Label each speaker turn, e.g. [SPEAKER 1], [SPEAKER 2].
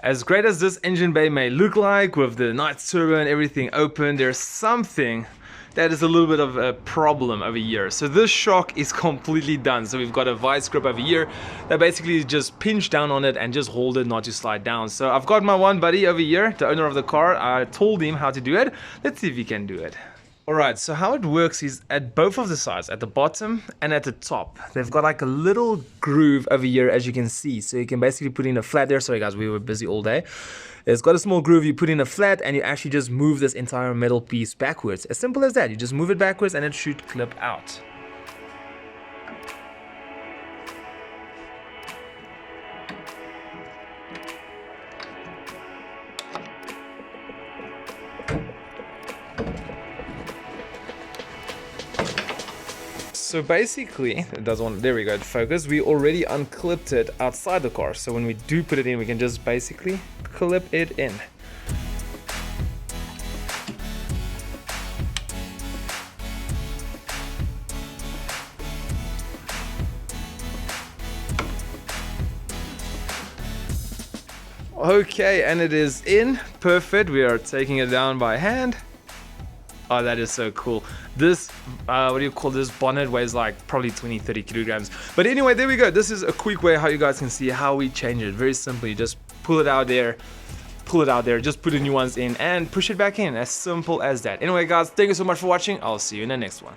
[SPEAKER 1] As great as this engine bay may look like, with the nice turbo and everything open, there's something that is a little bit of a problem over here. So this shock is completely done. So we've got a vice grip over here that basically just pinch down on it and just hold it not to slide down. So I've got my one buddy over here, the owner of the car. I told him how to do it. Let's see if he can do it. Alright, so how it works is at both of the sides, at the bottom and at the top, they've got like a little groove over here, as you can see. So you can basically put in a flat there. Sorry guys, we were busy all day. It's got a small groove, you put in a flat and you actually just move this entire metal piece backwards. As simple as that, you just move it backwards and it should clip out. So basically, it doesn't want, there we go, focus. We already unclipped it outside the car. So when we do put it in, we can just basically clip it in. Okay, and it is in, perfect. We are taking it down by hand. Oh, that is so cool. This, what do you call this, bonnet weighs like probably 20-30 kilograms. But anyway, there we go. This is a quick way how you guys can see how we change it. Very simply, just pull it out there, just put the new ones in and push it back in. As simple as that. Anyway guys, thank you so much for watching. I'll see you in the next one.